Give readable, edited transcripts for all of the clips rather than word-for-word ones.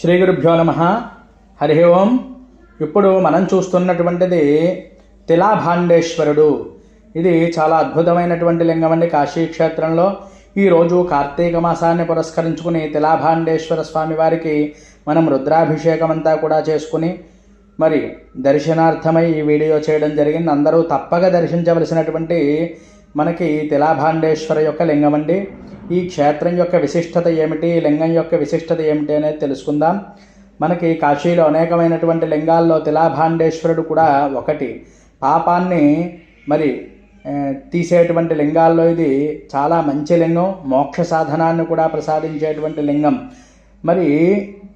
శ్రీ గురుభ్యో నమః. హరి ఓం. ఇప్పుడు మనం చూస్తున్నటువంటిది తిలాభాండేశ్వరుడు. ఇది చాలా అద్భుతమైనటువంటి లింగం అండి. కాశీ క్షేత్రంలో ఈరోజు కార్తీక మాసాన్ని పురస్కరించుకుని తిలాభాండేశ్వర స్వామి వారికి మనం రుద్రాభిషేకం అంతా కూడా చేసుకుని మరి దర్శనార్థమై ఈ వీడియో చేయడం జరిగింది. అందరూ తప్పక దర్శించవలసినటువంటి మనకి తిలాభాండేశ్వర యొక్క లింగం అండి. ఈ క్షేత్రం యొక్క విశిష్టత ఏమిటి, లింగం యొక్క విశిష్టత ఏమిటి అనేది తెలుసుకుందాం. మనకి కాశీలో అనేకమైనటువంటి లింగాల్లో తిలాభాండేశ్వరుడు కూడా ఒకటి. పాపాన్ని మరి తీసేటువంటి లింగాల్లో ఇది చాలా మంచి లింగం. మోక్ష సాధనాన్ని కూడా ప్రసాదించేటువంటి లింగం. మరి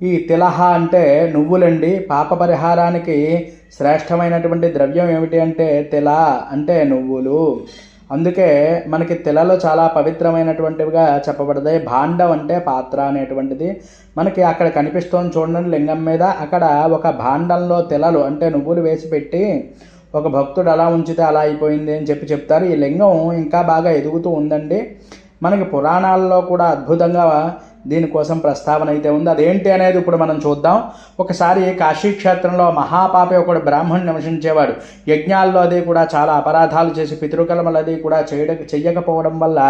ఈ తిలహ అంటే నువ్వులండి. పాప పరిహారానికి శ్రేష్టమైనటువంటి ద్రవ్యం ఏమిటి అంటే తిల అంటే నువ్వులు. అందుకే మనకి తిలలో చాలా పవిత్రమైనటువంటివిగా చెప్పబడతాయి. భాండం అంటే పాత్ర అనేటువంటిది మనకి అక్కడ కనిపిస్తోంది చూడండి లింగం మీద. అక్కడ ఒక భాండంలో తిలలు అంటే నువ్వులు వేసి పెట్టి ఒక భక్తుడు అలా ఉంచితే అలా అయిపోయింది అని చెప్తారు. ఈ లింగం ఇంకా బాగా ఎదుగుతూ ఉందండి. మనకి పురాణాల్లో కూడా అద్భుతంగా దీనికోసం ప్రస్తావన అయితే ఉంది. అదేంటి అనేది ఇప్పుడు మనం చూద్దాం. ఒకసారి కాశీ క్షేత్రంలో మహాపాపి ఒకడు బ్రాహ్మణుడు నివసించేవాడు. యజ్ఞాల్లో అది కూడా చాలా అపరాధాలు చేసి పితృకర్మలు అది కూడా చెయ్యకపోవడం వల్ల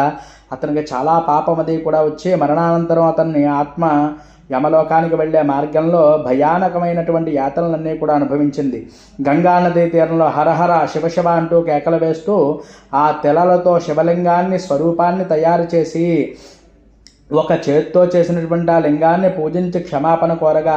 అతనికి చాలా పాపం అది కూడా వచ్చి మరణానంతరం అతన్ని ఆత్మ యమలోకానికి వెళ్ళే మార్గంలో భయానకమైనటువంటి యాతనలన్నీ కూడా అనుభవించింది. గంగా నదీ తీరంలో హరహర శివశివ అంటూ కేకలు వేస్తూ ఆ తెలలతో శివలింగాన్ని స్వరూపాన్ని తయారు చేసి ఒక చేత్తో చేసినటువంటి ఆ లింగాన్ని పూజించి క్షమాపణ కోరగా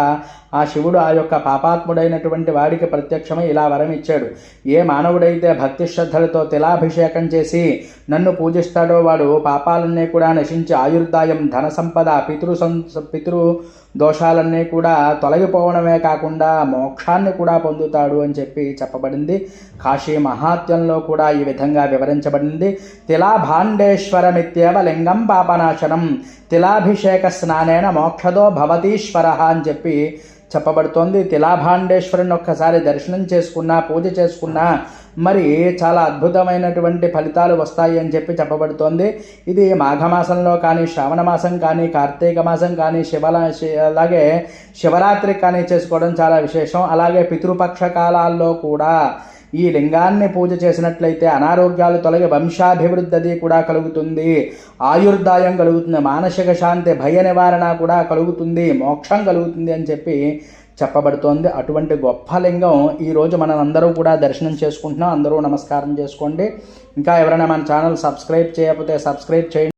ఆ శివుడు ఆ యొక్క పాపాత్ముడైనటువంటి వాడికి ప్రత్యక్షమై ఇలా వరం ఇచ్చాడు. ఏ మానవుడైతే భక్తి శ్రద్ధలతో తిలాభిషేకం చేసి నన్ను పూజిస్తాడో వాడు పాపాలన్నీ కూడా నశించి ఆయుర్దాయం, ధన సంపద, పితృ దోషాలన్నీ కూడా తొలగిపోవడమే కాకుండా మోక్షాన్ని కూడా పొందుతాడు అని చెప్పబడింది. కాశీ మహాత్మ్యంలో కూడా ఈ విధంగా వివరించబడింది. తిలాభాండేశ్వరమిత్యేవ లింగం పాపనాశనం తిలాభిషేక స్నానేన మోక్షదో భవతీశ్వర అని చెప్పబడుతోంది. తిలాభాండేశ్వరుని ఒక్కసారి దర్శనం చేసుకున్నా, పూజ చేసుకున్నా మరి చాలా అద్భుతమైనటువంటి ఫలితాలు వస్తాయి అని చెప్పబడుతోంది. ఇది మాఘమాసంలో కానీ, శ్రావణ మాసం కానీ, కార్తీక మాసం కానీ, అలాగే శివరాత్రి కానీ చేసుకోవడం చాలా విశేషం. అలాగే పితృపక్ష కాలాల్లో కూడా ఈ లింగాన్ని పూజ చేసినట్లయితే అనారోగ్యాలు తొలగి వంశాభివృద్ధి అది కూడా కలుగుతుంది, ఆయుర్దాయం కలుగుతుంది, మానసిక శాంతి, భయ నివారణ కూడా కలుగుతుంది, మోక్షం కలుగుతుంది అని చెప్పబడుతోంది. అటువంటి గొప్ప లింగం ఈరోజు మనం అందరూ కూడా దర్శనం చేసుకుంటున్నాం. అందరూ నమస్కారం చేసుకోండి. ఇంకా ఎవరైనా మన ఛానల్ సబ్స్క్రైబ్ చేయకపోతే సబ్స్క్రైబ్ చేయండి.